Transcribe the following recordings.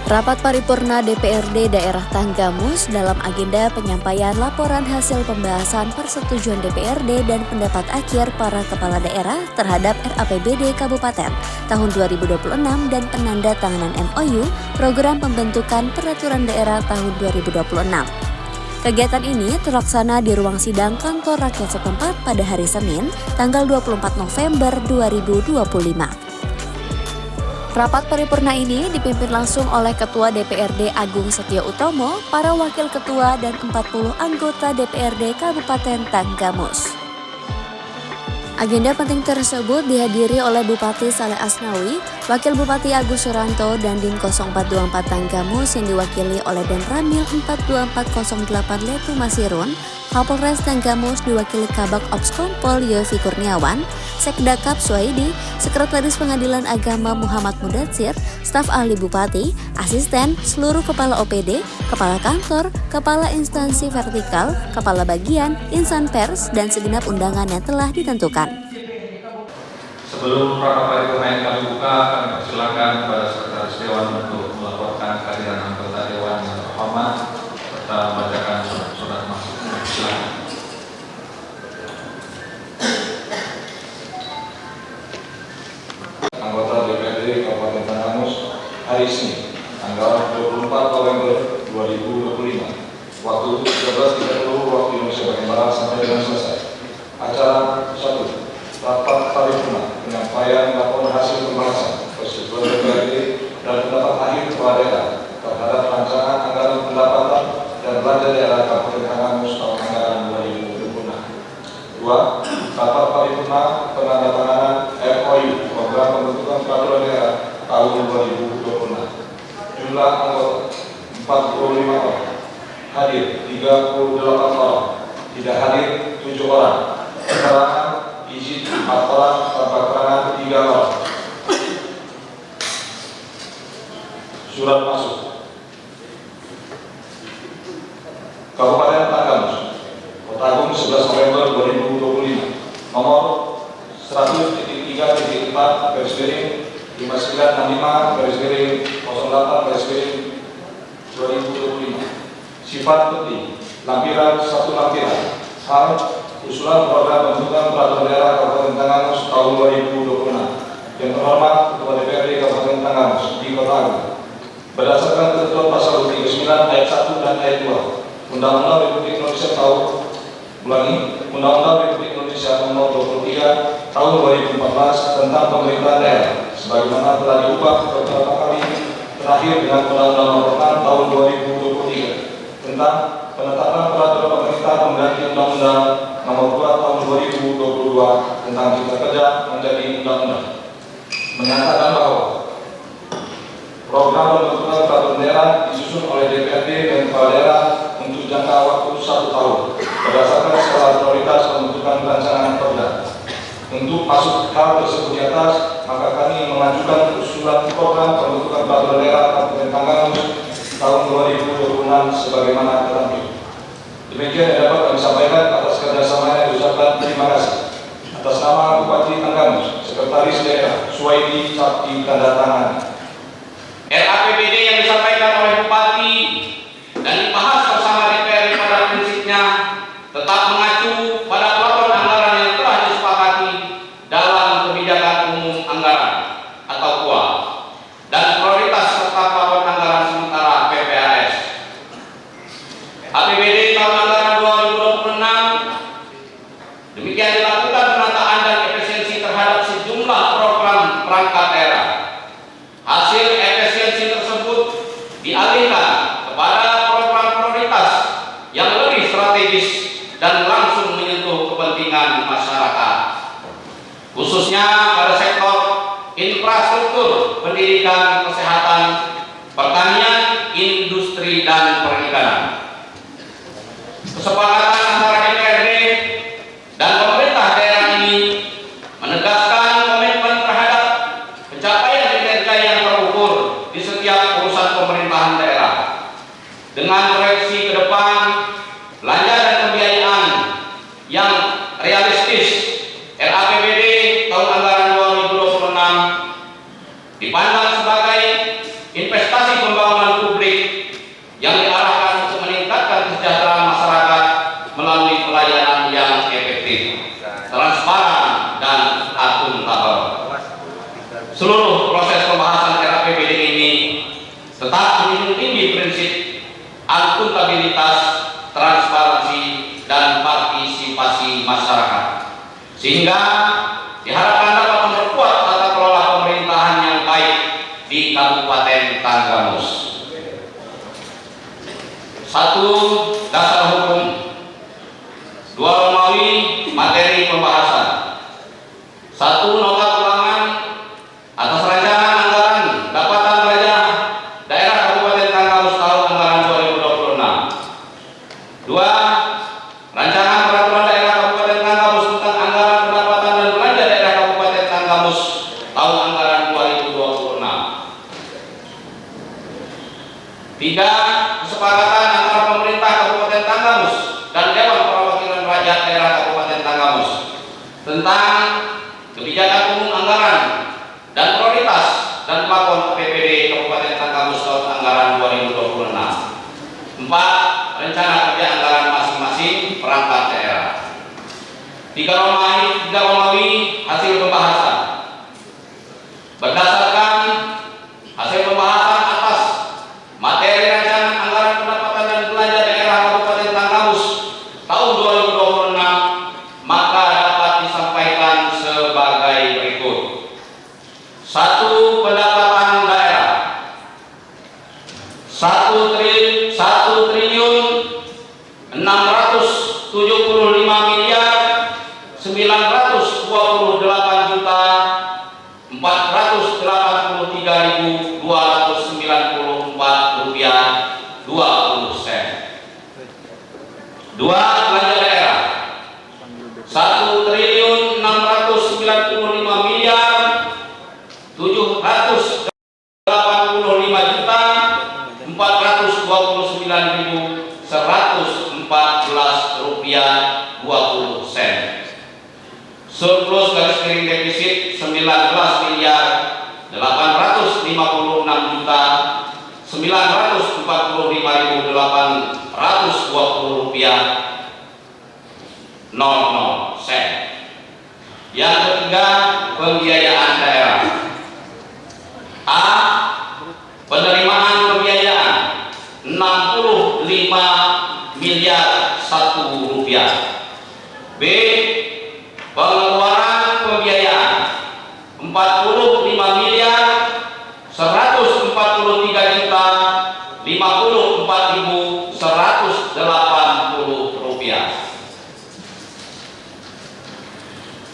Rapat paripurna DPRD Daerah Tanggamus dalam agenda penyampaian laporan hasil pembahasan persetujuan DPRD dan pendapat akhir para kepala daerah terhadap RAPBD Kabupaten tahun 2026 dan penandatanganan MOU Program Pembentukan Peraturan Daerah tahun 2026. Kegiatan ini terlaksana di ruang sidang kantor rakyat setempat pada hari Senin, tanggal 24 November 2025. Rapat paripurna ini dipimpin langsung oleh Ketua DPRD Agung Setio Utomo, para wakil ketua, dan 40 anggota DPRD Kabupaten Tanggamus. Agenda penting tersebut dihadiri oleh Bupati Saleh Asnawi, Wakil Bupati Agus Suranto, dan Dim 0424 Tanggamus yang diwakili oleh Dan Ramil 42408 Letu Masirun, Kapolres Tanggamus diwakili Kabak Ops Kompol Yofi Kurniawan, Sekda Kap Suhaidi, Sekretaris Pengadilan Agama Muhammad Mudatsir, staf ahli Bupati, asisten, seluruh kepala OPD, kepala kantor, kepala instansi vertikal, kepala bagian, insan pers, dan segenap undangan yang telah ditentukan. Sebelum rapat paripurna yang kami buka, kami persilakan kepada Sekretaris Dewan untuk melaporkan kehadiran anggota Dewan yang terhormat serta membacakan surat-surat masuk. Silakan. Anggota DPRD Kabupaten Tanggamus hari Senin, tanggal 24 November 2025, waktu 13.30 waktu Indonesia bagian Barat sampai dengan selesai. Acara 1. Rapat paripurna penyampaian laporan hasil pembahasan persetujuan DPRD dan pendapat akhir kepala daerah terhadap rancangan anggaran pendapatan dan belanja daerah Kabupaten Tanggamus tahun anggaran 2026. 2. Rapat paripurna penandatanganan MOU Program Pembentukan Peraturan Daerah tahun 2026. Jumlah anggota 45 orang, hadir 38 orang, tidak hadir 7 orang, keterangan izin 4 orang, tanpa keterangan 3 orang. Surat masuk. Kabupaten Tanggamus, Kota Agung 11 November 2025, nomor 100.3.4 garis miring 5965 garis miring 08 garis miring 2025. Sifat penting, lampiran 1 lampiran. Hal usulan program pembentukan peraturan daerah Kabupaten Tanggamus tahun 2026. Yang terhormat Ketua DPRD Kabupaten Tanggamus di Kota Agung. Berdasarkan ketentuan pasal 39 ayat 1 dan ayat 2 Undang-Undang Republik Indonesia Undang-Undang Republik Indonesia Nomor 23 Tahun 2014 tentang pemerintahan daerah, sebagaimana telah diubah beberapa kali, terakhir dengan Undang-Undang Nomor 6 Tahun 2023 tentang penetapan peraturan pemerintah pengganti Undang-Undang Nomor 2 Tahun 2022 tentang Cipta Kerja menjadi undang-undang. Menyatakan bahwa program pembentukan peraturan daerah disusun oleh DPRD dan kepala daerah untuk jangka waktu 1 tahun berdasarkan skala prioritas pembentukan rancangan perda. Untuk masuk hal tersebut di atas, maka kami mengajukan usulan program pembentukan peraturan daerah Kabupaten Tanggamus tahun 2026 sebagaimana terakhir. Demikian yang dapat kami sampaikan. Atas kerjasama yang diucapkan terima kasih. Atas nama Bupati Tanggamus, Sekretaris Daerah Suhaidi Sabti tanda tangan. RAPBD yang disampaikan oleh Bupati dan dibahas bersama DPR pada prinsipnya tetap mengacu pada pelaporan anggaran yang telah disepakati dalam kebijakan umum anggaran atau KUA dan prioritas serta pelaporan anggaran sementara PPAS. APBD tahun anggaran 2026 demikian dilakukan penataan dan efisiensi terhadap sejumlah program perangkat daerah. Hasil efisiensi tersebut dialihkan kepada program prioritas yang lebih strategis dan langsung menyentuh kepentingan masyarakat, khususnya pada sektor infrastruktur, pendidikan, kesehatan, pertanian, industri, dan perikanan. Kesepakatan antara DPRD dan pemerintah daerah ini menegaskan komitmen terhadap pencapaian kinerja yang terukur di setiap urusan pemerintahan daerah dengan proyeksi ke depan belanja dan pembiayaan yang realistis. RAPBD tahun anggaran 2026 dipandang sebagai investasi pembangunan tetap menjunjung tinggi prinsip akuntabilitas, transparansi, dan partisipasi masyarakat, sehingga diharapkan dapat memperkuat tata kelola pemerintahan yang baik di Kabupaten Tanggamus. 1. Dasar hukum. 2. Romawi materi pembahasan. 1. Nota ulangan atas rancangan anggaran pendapatan daerah Kabupaten Tanggamus tahun anggaran 2026. 2. Rancangan peraturan daerah Kabupaten Tanggamus tentang anggaran pendapatan dan belanja daerah Kabupaten Tanggamus tahun anggaran 2026. 3. Kesepakatan antara pemerintah Kabupaten Tanggamus dan Dewan Perwakilan Rakyat Daerah Kabupaten Tanggamus tentang kebijakan umum anggaran dan prioritas dan plafon APBD Kabupaten Tanggamus tahun anggaran 2026. 4. Rencana kerja anggaran masing-masing perangkat daerah. 3 Romawi hasil pembahasan. Berdasarkan hasil pembahasan atas materi rancangan anggaran pendapatan dan belanja daerah Kabupaten Tanggamus tahun 2026, maka dapat disampaikan sebagai berikut. 1. Pendapatan daerah 1 triliun 675 miliar 928 juta 483.294 rupiah 20 sen. 2. Belanja daerah 1 triliun 695 miliar 785 juta 429.114 rupiah 20 sen. Surplus garis miring defisit 19 miliar 856 juta 945.820 rupiah 00 sen. Yang ketiga, pembiayaan daerah. A. Penerimaan pembiayaan 65 miliar 1 rupiah. B. Pengeluaran pembiayaan 45 miliar 143 juta 54.180 rupiah.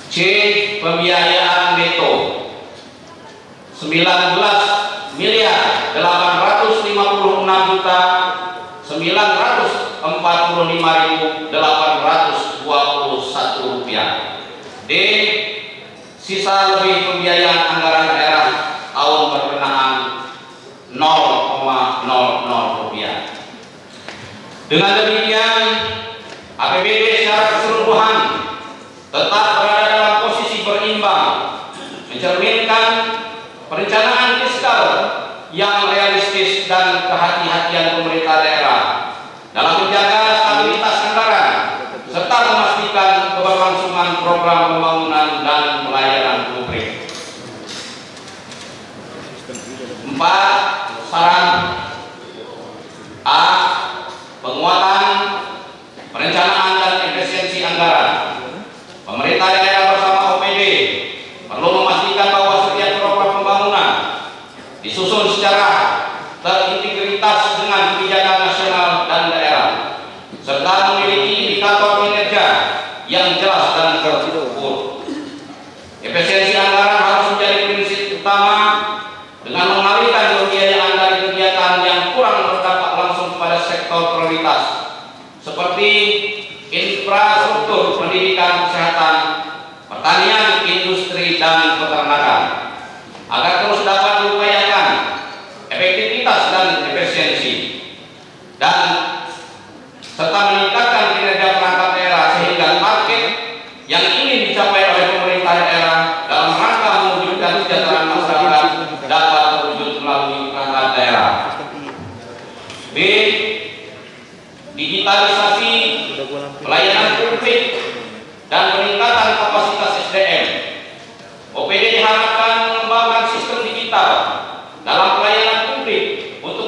C. Pembiayaan neto 19 miliar 856 juta 945.821 rupiah. D. Sisa lebih pembiayaan anggaran daerah tahun berkenaan 0,00 rupiah. Dengan demikian, APBD secara keseluruhan tetap berada dalam posisi berimbang, mencerminkan perencanaan fiskal yang realistis dan kehati-hatian pemerintah daerah dalam menjaga stabilitas anggaran serta memastikan keberlangsungan program pembangunan dan pelayanan publik. 4. Saran. A. Penguatan perencanaan dan efisiensi anggaran. Pemerintah daerah bersama OPD perlu memastikan bahwa setiap program pembangunan disusun secara terintegritas dengan kebijakan nasional dan daerah, serta memiliki indikator kinerja yang jelas dan terukur. Efisiensi anggaran harus menjadi prinsip utama dengan mengalihkan pembiayaan dari kegiatan yang kurang berdampak langsung kepada sektor prioritas seperti infrastruktur, pendidikan, kesehatan, pertanian, industri, dan peternakan, agar terus dapat diupayakan efektivitas dan efisiensi dan serta meningkatkan kinerja perangkat daerah sehingga target yang ingin dicapai oleh pemerintah daerah dalam rangka mewujudkan kesejahteraan masyarakat dapat terwujud melalui perangkat daerah. B. Digitalisasi pelayanan publik dan peningkatan kapasitas SDM. OPD diharapkan mengembangkan sistem digital dalam pelayanan publik untuk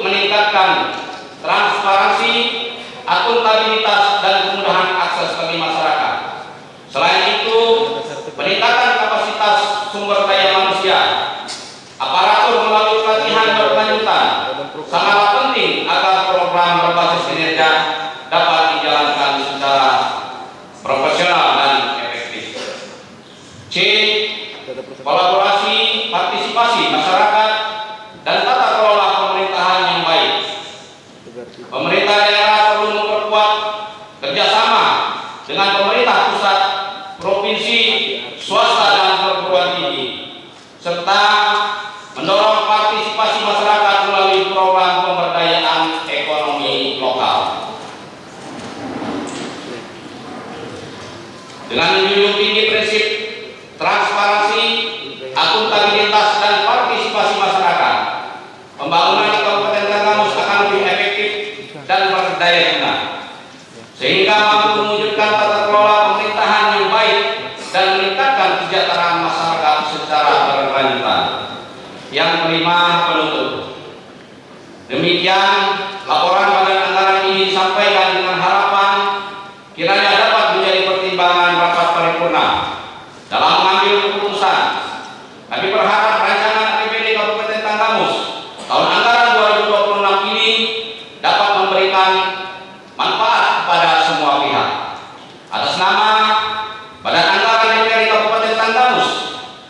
sangatlah penting agar program berbasis kinerja dapat dijalankan secara profesional dan efektif. C. Kolaborasi, partisipasi masyarakat, dan tata kelola pemerintahan yang baik. Pemerintah daerah perlu memperkuat kerjasama dengan pemerintah pusat, provinsi, swasta, dan perguruan tinggi, serta mendorong partisipasi masyarakat melalui program pemberdayaan ekonomi lokal. Dengan menjunjung tinggi prinsip transparansi, akuntabilitas, dan partisipasi masyarakat, pembangunan di Kabupaten Tanggamus akan lebih efektif dan berdaya guna, sehingga mampu mewujudkan tata kelola pemerintahan yang baik dan meningkatkan kesejahteraan masyarakat secara berkelanjutan. Yang kelima, penutup. Demikian laporan badan anggaran ini disampaikan dengan harapan kiranya dapat menjadi pertimbangan rapat paripurna dalam mengambil keputusan. Kami berharap rancangan APBD Kabupaten Tanggamus tahun anggaran 2026 ini dapat memberikan manfaat kepada semua pihak. Atas nama Badan Anggaran DPRD Kabupaten Tanggamus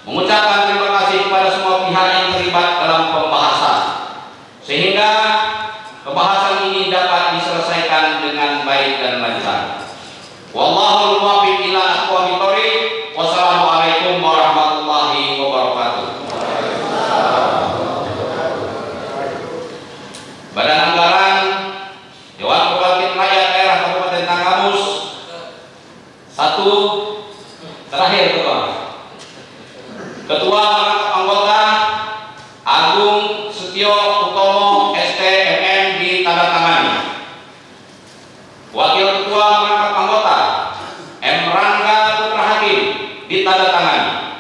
mengucapkan terima kasih kepada semua pihak yang terlibat dalam pembahasan, sehingga pembahasan ini dapat diselesaikan dengan baik dan lancar. Wallahul muwaffiq ila aqwamit thoriq. Wassalamualaikum warahmatullahi wabarakatuh. Badan Anggaran Dewan Perwakilan Rakyat Daerah Kabupaten Tanggamus. Satu, terakhir Ketua anggota Agung Setio Utomo STMM ditandatangani. Wakil Ketua merangkap anggota M. Rangga Putra Hakim ditandatangani.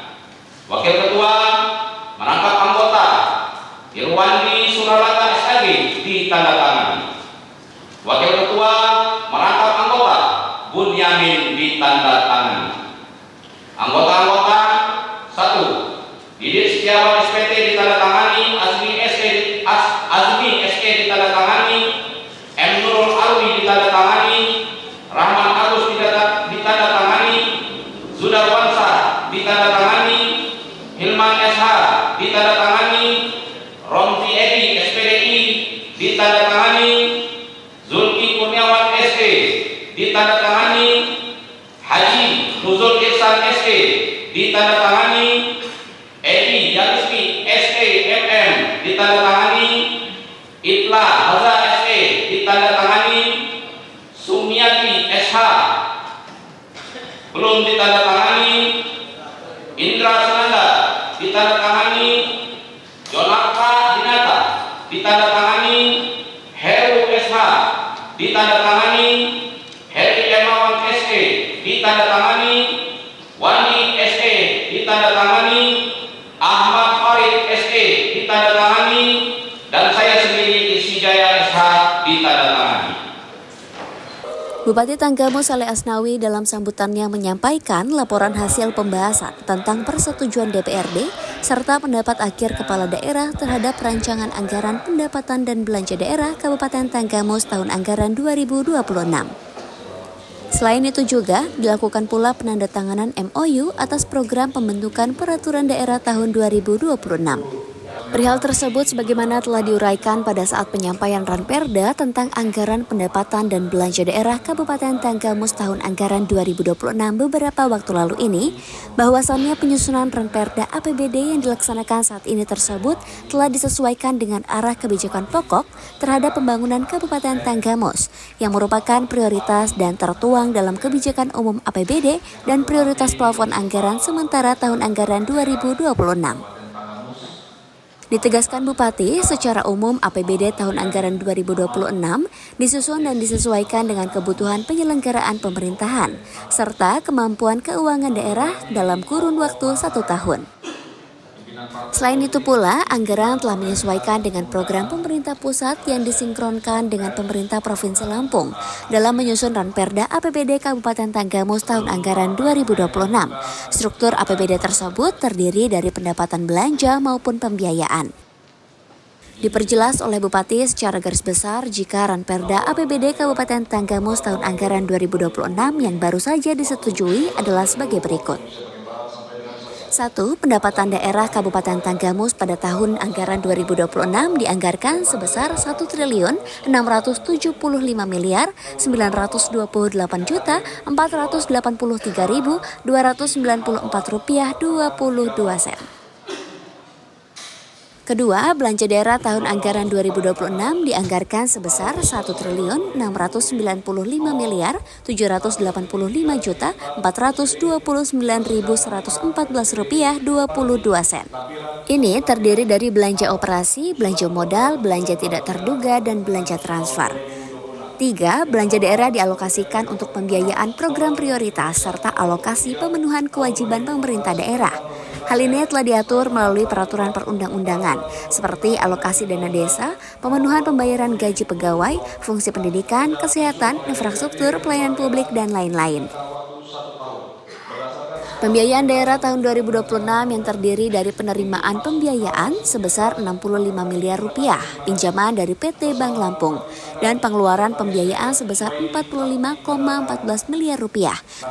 Wakil Ketua merangkap anggota Irwandi Suralata SAG ditandatangani. Wakil Ketua merangkap anggota Bunyamin ditandatangani. Anggota-anggota 1. Didit Setiawan SPT ditandatangani. Azmi SE ditandatangani. M. Nurul Alwi ditandatangani. Rahman Agus ditandatangani. Zudarwansa ditandatangani. Hilman SH ditandatangani. Romzi Edi SPDI ditandatangani. Zulki Kurniawan SE ditandatangani. Haji Nuzul Ihsan SE ditandatangani. Edi Yalismi SE MM ditandatangani. Itla Haza SE ditandatangani. Sumiati SH belum ditandatangani. Indra Sananda ditandatangani. Jonaka Dinata ditandatangani. Heru SH ditandatangani. Heri Emawan SE ditandatangani. Wandi SE ditandatangani. Ahmad Farid SE ditandatangani. Dan saya sendiri Isijaya SH ditandatangani. Bupati Tanggamus Saleh Asnawi dalam sambutannya menyampaikan laporan hasil pembahasan tentang persetujuan DPRD serta pendapat akhir kepala daerah terhadap rancangan anggaran pendapatan dan belanja daerah Kabupaten Tanggamus tahun anggaran 2026. Selain itu juga dilakukan pula penandatanganan MOU atas program pembentukan peraturan daerah tahun 2026. Perihal tersebut sebagaimana telah diuraikan pada saat penyampaian Ranperda tentang anggaran pendapatan dan belanja daerah Kabupaten Tanggamus tahun anggaran 2026 beberapa waktu lalu ini, bahwasannya penyusunan Ranperda APBD yang dilaksanakan saat ini tersebut telah disesuaikan dengan arah kebijakan pokok terhadap pembangunan Kabupaten Tanggamus yang merupakan prioritas dan tertuang dalam kebijakan umum APBD dan prioritas plafon anggaran sementara tahun anggaran 2026. Ditegaskan Bupati, secara umum APBD tahun anggaran 2026 disusun dan disesuaikan dengan kebutuhan penyelenggaraan pemerintahan, serta kemampuan keuangan daerah dalam kurun waktu 1 tahun. Selain itu pula, anggaran telah menyesuaikan dengan program pemerintah pusat yang disinkronkan dengan pemerintah Provinsi Lampung dalam menyusun Ranperda APBD Kabupaten Tanggamus tahun anggaran 2026. Struktur APBD tersebut terdiri dari pendapatan belanja maupun pembiayaan. Diperjelas oleh Bupati secara garis besar jika Ranperda APBD Kabupaten Tanggamus tahun anggaran 2026 yang baru saja disetujui adalah sebagai berikut. 1. Pendapatan daerah Kabupaten Tanggamus pada tahun anggaran 2026 dianggarkan sebesar Rp1.675.928.484.000 rupiah 22 sen. Kedua, belanja daerah tahun anggaran 2026 dianggarkan sebesar Rp1.695.785.429.114 22 sen. Ini terdiri dari belanja operasi, belanja modal, belanja tidak terduga, dan belanja transfer. 3. Belanja daerah dialokasikan untuk pembiayaan program prioritas serta alokasi pemenuhan kewajiban pemerintah daerah. Hal ini telah diatur melalui peraturan perundang-undangan, seperti alokasi dana desa, pemenuhan pembayaran gaji pegawai, fungsi pendidikan, kesehatan, infrastruktur, pelayanan publik, dan lain-lain. Pembiayaan daerah tahun 2026 yang terdiri dari penerimaan pembiayaan sebesar Rp65 miliar, pinjaman dari PT Bank Lampung, dan pengeluaran pembiayaan sebesar Rp45,14 miliar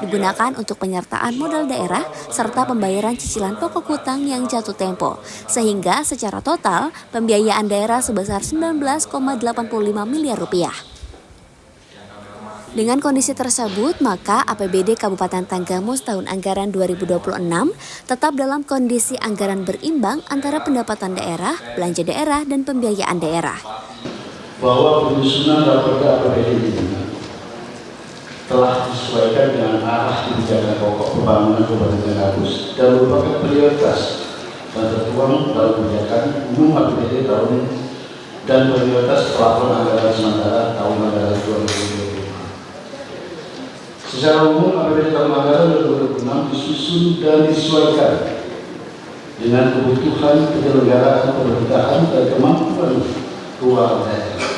digunakan untuk penyertaan modal daerah serta pembayaran cicilan pokok hutang yang jatuh tempo, sehingga secara total pembiayaan daerah sebesar Rp19,85 miliar. Dengan kondisi tersebut, maka APBD Kabupaten Tanggamus tahun anggaran 2026 tetap dalam kondisi anggaran berimbang antara pendapatan daerah, belanja daerah, dan pembiayaan daerah. Bahwa penyusunan Raperda APBD ini telah disesuaikan dengan arah kebijakan pokok pembangunan Kabupaten Tanggamus dan merupakan prioritas dan tertuang dalam kebijakan umum APBD tahun dan prioritas pelaporan anggaran sementara tahun anggaran 2020. Secara umum, APBD tahun anggaran 2026 disusun dan disesuaikan dengan kebutuhan penyelenggaraan pemerintahan dan kemampuan keuangan daerah.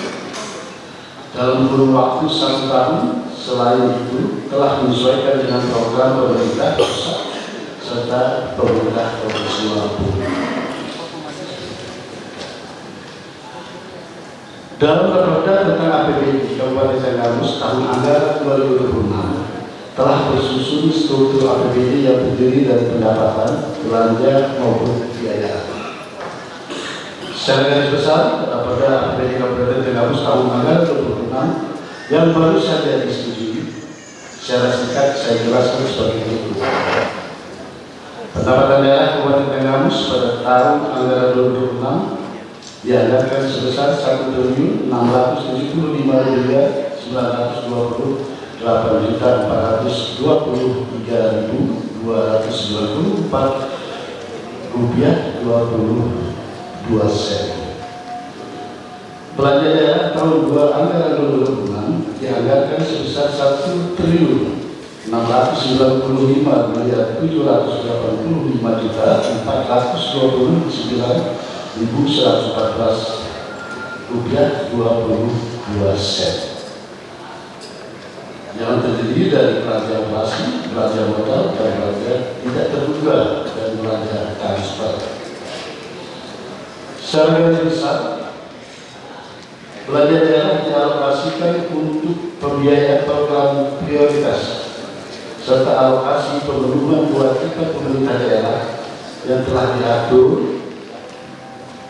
Dalam kurun waktu 1 tahun, selain itu telah menyesuaikan dengan program pemerintah pusat serta pemerintah provinsi Lampung. Dalam Raperda tentang APBD Kabupaten Tanggamus tahun anggaran 2026 telah tersusun struktur APBD yang terdiri dari pendapatan, belanja maupun biaya. Secara garis besar, Raperda APBD Kabupaten Tanggamus tahun anggaran 2026 yang baru saja disetujui, secara singkat saya jelaskan sebagai berikut. Pendapatan daerah Kabupaten Tanggamus pada tahun anggaran 2026 dianggarkan sebesar Rp1.698.994.22 sen. Belanja daerah tahun anggaran 2026 dianggarkan sebesar Rp1.685.785.414.22 sen. Yang terdiri dari belanja operasi, belanja modal, dan belanja tidak terduga dan belanja transfer. Secara garis besar, belanja daerah dialokasikan untuk pembiayaan program prioritas serta alokasi pemenuhan kewajiban pemerintah daerah yang telah diatur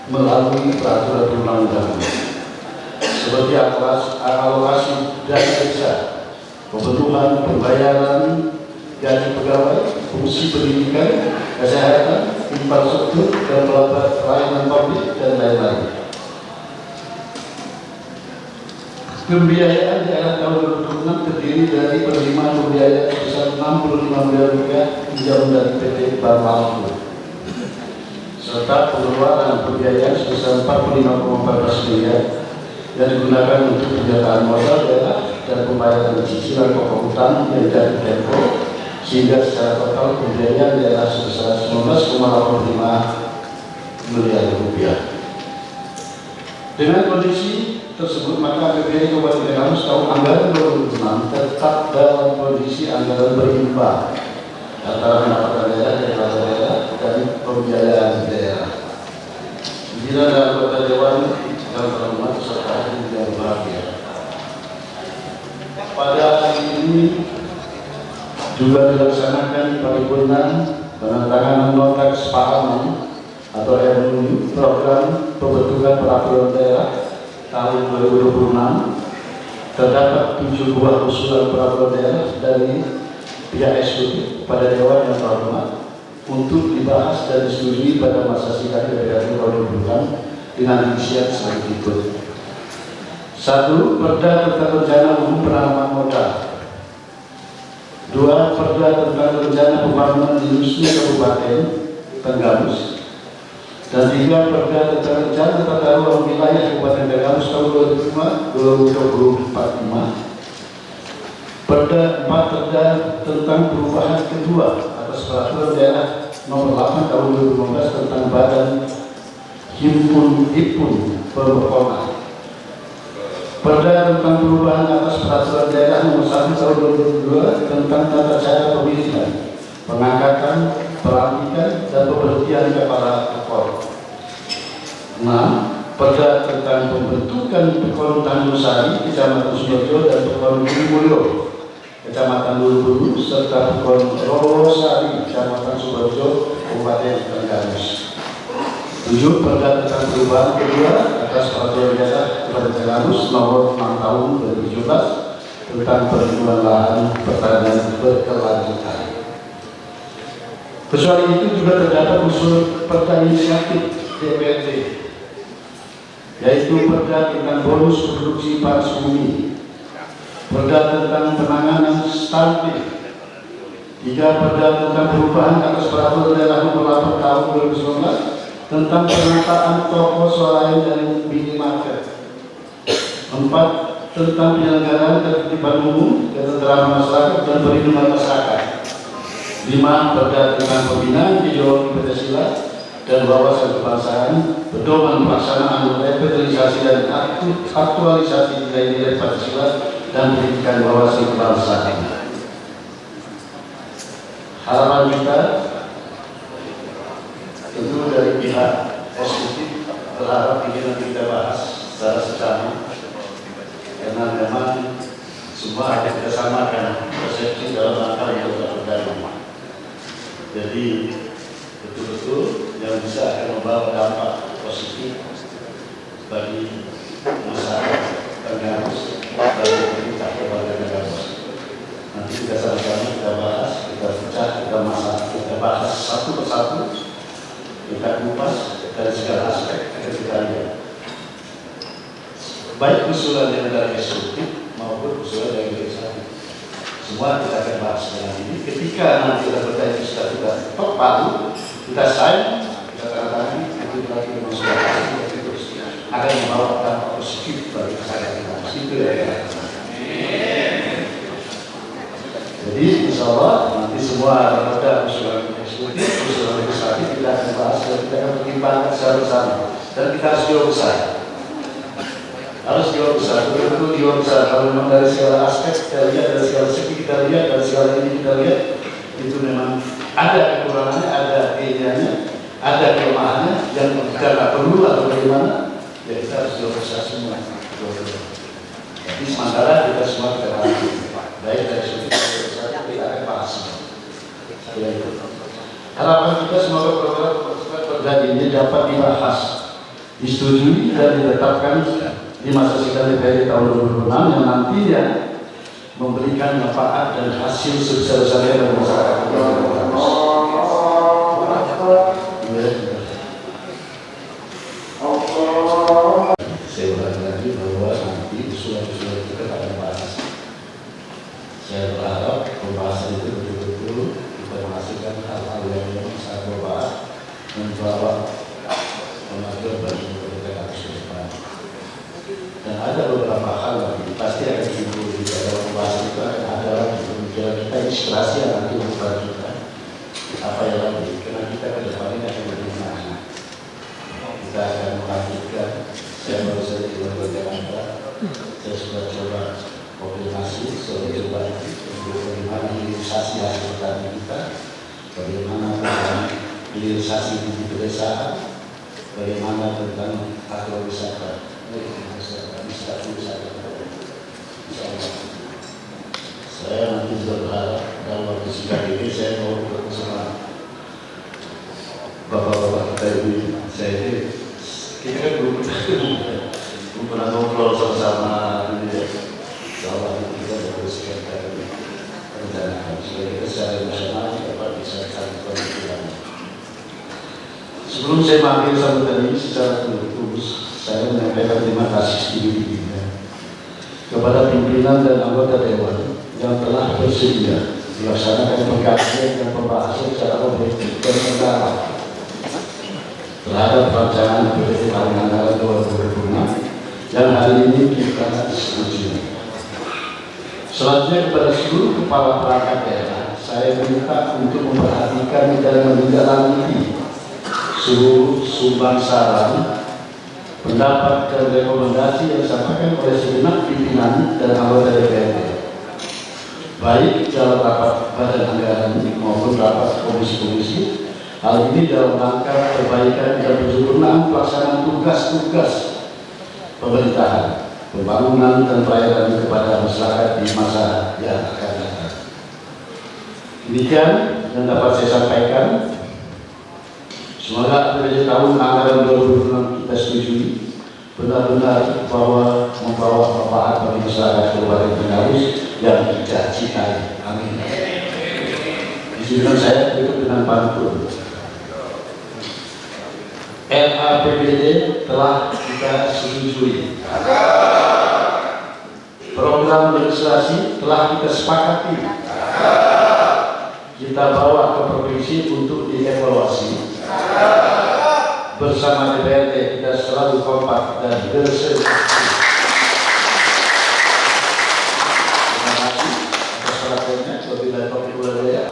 melalui peraturan perundang-undangan seperti alokasi dana desa, pemenuhan pembayaran gaji pegawai, fungsi pendidikan, kesehatan, infrastruktur, dan pelayanan publik, dan lain-lain. Pembiayaan daerah tahun 2026 terdiri dari penerimaan pembiayaan sebesar Rp65 miliar pinjaman dari PT Bank Lampung, serta pengeluaran pembiayaan sebesar Rp45,14 miliar yang digunakan untuk penjagaan modal daerah dan pembayaran cicilan pokok hutang yang jatuh tempo, sehingga secara total pembiayaan daerah sebesar Rp19,85 miliar. Dengan kondisi tersebut, maka APBD Kabupaten Tanggamus tahun anggaran 2026 tetap dalam kondisi anggaran berimbang antara pendapatan daerah dan belanja daerah dan pembiayaan daerah. Di pimpinan dan anggota Dewan yang terhormat serta hadirin yang berbahagia. Pada hari ini juga dilaksanakan paripurna penandatanganan nota kesepahaman atau MOU program pembentukan peraturan daerah tahun 2026. Terdapat 7 buah usulan peraturan daerah dari pihak eksekutif pada Dewan yang terhormat untuk dibahas dan disetujui pada masa sidang DPRD tahun 2026 dengan isian sebagai berikut. 1. Perda tentang rencana umum penanaman modal. 2. Perda tentang rencana pembangunan industri Kabupaten Tenggamus. Dan 3. Perda tentang rencana tata ruang wilayah Kabupaten Tenggamus tahun 2045. Perda 4. Perda tentang perubahan kedua atas peraturan daerah nomor 8 tahun 2015 tentang Badan Himpun Perpona. Perda tentang perubahan atas peraturan daerah nomor 1 tahun 2022 tentang tata cara pemilihan, pengangkatan, pelantikan, dan pemberhentian kepala Kapolri. 6. Perda tentang pembentukan Pekon Tanjung Sari, Kecamatan Sudojo, dan Pekon Mulyo, Kecamatan Lulu, serta Pekon Rorosari, Kecamatan Sudojo, Kabupaten Tenggamus. 7. Perda tentang perubahan kedua atas peraturan daerah Kabupaten Tenggamus nomor 6 tahun 2017 tentang perlindungan lahan pertanian berkelanjutan. Kecuali itu juga terdapat usul perda inisiatif DPRD, yaitu perda tentang bonus produksi panas bumi, perda tentang penanganan stunting, 3. Perda tentang perubahan atas peraturan daerah nomor 8 tahun 2019 tentang penataan toko swalayan dan minimarket. 4. Tentang penyelenggaraan ketertiban umum, ketentraman masyarakat, dan perlindungan masyarakat. 5. Perda tentang pembinaan ideologi Pancasila dan wawasan kebangsaan, pedoman pelaksanaan revitalisasi dan aktualisasi nilai-nilai Pancasila dan pendidikan wawasan kebangsaan. Harapan kita tentu dari pihak eksekutif berharap ini nanti kita bahas secara seksama, karena memang semua ada kerjasama dan persepsi dalam rangka yang berbeda. Jadi betul-betul yang bisa akan membawa dampak positif bagi masyarakat Tenggamus dan pemerintah Kabupaten Tenggamus. Nanti kita sama-sama kita bahas, kita pecah, kita bahas satu persatu, kita kupas dari segala aspek kita lihat, baik usulan yang dari eksekutif maupun usulan dari legislatif. Semua kita akan bahas dengan ini. Ketika nanti perda itu sudah tepat, kita sign, kita tanda tangan, itu berarti memang sudah pasti terus akan membawa dampak positif bagi masyarakat kita. Itu ya. Jadi insya Allah nanti semua perda usulan eksekutif, usulan legislatif kita akan bahas dan kita akan pertimbangkan secara bersama. Dan kita harus jauh besar. Harus jauh besar, betul-betul jauh besar. Kalau memang dari segala aspek kita lihat, dari segala segi kita lihat, dari segala ini kita lihat, itu memang ada kekurangannya, ada keinginannya, ada kelemahannya yang kita tidak perlu atau bagaimana, ya kita harus jauh besar semua. Jadi sementara kita semua kita bahas, baik dari segi kita akan bahas. Harapan kita semoga program perda ini dapat dibahas, disetujui dan ditetapkan di masa sidang DPRD tahun 2006 yang nantinya memberikan manfaat dan hasil sebesar-besarnya bagi masyarakat. Saya ulangi lagi bahwa nanti usulan-usulan kita akan bahas. Saya berharap pembahasan itu betul-betul kita menghasilkan hal-hal yang sangat berbahaya, membawa kemajuan bagi pemerintah ke depan. Dan ada beberapa hal lagi pasti akan timbul di dalam pembahasan itu, akan ada lagi pemikiran kita, inspirasi yang nanti memperlanjutkan apa yang lagi, karena kita ke depan ini akan lebih mana kita akan melanjutkan. Saya baru saja di luar Jakarta, saya sudah coba koordinasi soal coba bagaimana hilirisasi hasil petani kita, bagaimana hilirisasi di pedesaan, bagaimana tentang agrowisata, saya nanti berharap dalam waktu singkat ini saya mau bertemu sama bapak-bapak kita ini. Kita kan belum pernah ngobrol sama-sama ini, soal kita berbersihkan rencana supaya kita secara emosional dapat bisa saling berbicara. Sebelum saya mengambil sambutan ini secara tulus, saya menyampaikan terima kasih setinggi-tingginya kepada pimpinan dan anggota Dewan yang telah bersedia melaksanakan pengkajian dan pembahasan secara objektif dan mendalam terhadap rancangan APBD tahun anggaran 2026 yang hari ini kita setujui. Selanjutnya kepada seluruh kepala perangkat daerah, saya minta untuk memperhatikan dan menindaklanjuti seluruh sumbang saran, pendapat dan rekomendasi yang disampaikan oleh segenap pimpinan dan anggota DPRD, baik dalam rapat badan anggaran maupun rapat komisi-komisi. Hal ini dalam rangka perbaikan dan penyempurnaan pelaksanaan tugas-tugas pemerintahan, pembangunan dan pelayanan kepada masyarakat di masa yang akan datang. Demikian yang dapat saya sampaikan. Semoga APBD tahun anggaran 2026 kita setujui benar-benar bahwa membawa manfaat bagi masyarakat Kabupaten Tenggamus yang kita cintai. Amin. Izinkan saya tutup dengan pantun. RAPBD telah kita setujui. Program legislasi telah kita sepakati. Kita bawa ke provinsi untuk dievaluasi. Bersama DPRD kita selalu kompak dan bersatu. Terima kasih atas perhatiannya. Wabillahi taufiq wal hidayah.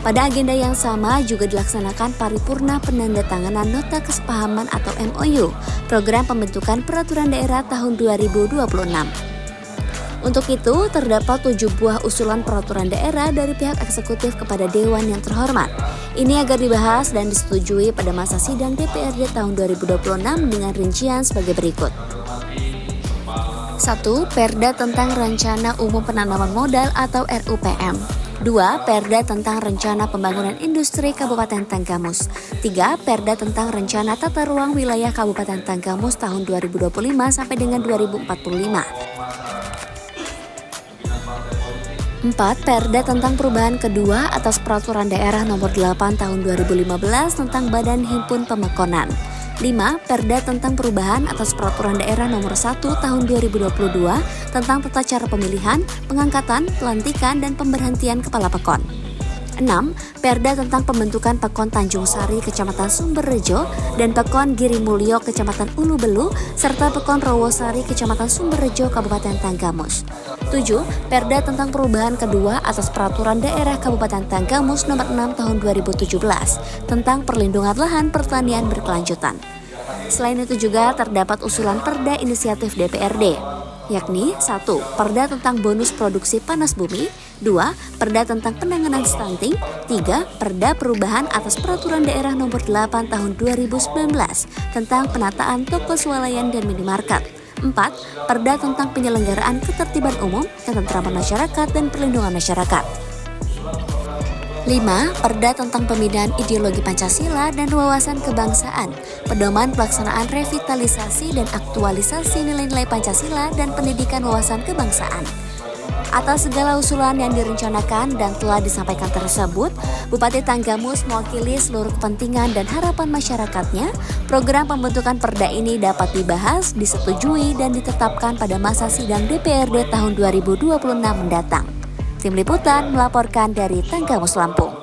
Pada agenda yang sama juga dilaksanakan paripurna penandatanganan Nota Kesepahaman atau MOU, Program Pembentukan Peraturan Daerah tahun 2026. Untuk itu, terdapat 7 buah usulan peraturan daerah dari pihak eksekutif kepada Dewan yang terhormat. Ini agar dibahas dan disetujui pada masa sidang DPRD tahun 2026 dengan rincian sebagai berikut. 1. Perda tentang Rencana Umum Penanaman Modal atau RUPM. 2. Perda tentang Rencana Pembangunan Industri Kabupaten Tanggamus. 3. Perda tentang Rencana Tata Ruang Wilayah Kabupaten Tanggamus tahun 2025 sampai dengan 2045. 4. Perda tentang perubahan kedua atas Peraturan Daerah Nomor 8 Tahun 2015 tentang Badan Himpun Pemekonan. 5. Perda tentang perubahan atas Peraturan Daerah Nomor 1 Tahun 2022 tentang tata cara pemilihan, pengangkatan, pelantikan, dan pemberhentian Kepala Pekon. 6. Perda tentang pembentukan Pekon Tanjung Sari Kecamatan Sumberrejo dan Pekon Girimulyo Kecamatan Ulu Belu serta Pekon Rowosari Kecamatan Sumberrejo Kabupaten Tanggamus. 7. Perda tentang perubahan kedua atas Peraturan Daerah Kabupaten Tanggamus Nomor 6 Tahun 2017 tentang perlindungan lahan pertanian berkelanjutan. Selain itu juga terdapat usulan perda inisiatif DPRD, yakni 1. Perda tentang bonus produksi panas bumi, 2. Perda tentang penanganan stunting, 3. Perda perubahan atas Peraturan Daerah Nomor 8 Tahun 2019 tentang penataan toko swalayan dan minimarket, 4. Perda tentang penyelenggaraan ketertiban umum, ketentraman masyarakat dan perlindungan masyarakat. 5. Perda tentang pembinaan ideologi Pancasila dan wawasan kebangsaan, pedoman pelaksanaan revitalisasi dan aktualisasi nilai-nilai Pancasila dan pendidikan wawasan kebangsaan. Atas segala usulan yang direncanakan dan telah disampaikan tersebut, Bupati Tanggamus mewakili seluruh kepentingan dan harapan masyarakatnya, program pembentukan perda ini dapat dibahas, disetujui, dan ditetapkan pada masa sidang DPRD tahun 2026 mendatang. Tim Liputan melaporkan dari Tanggamus, Lampung.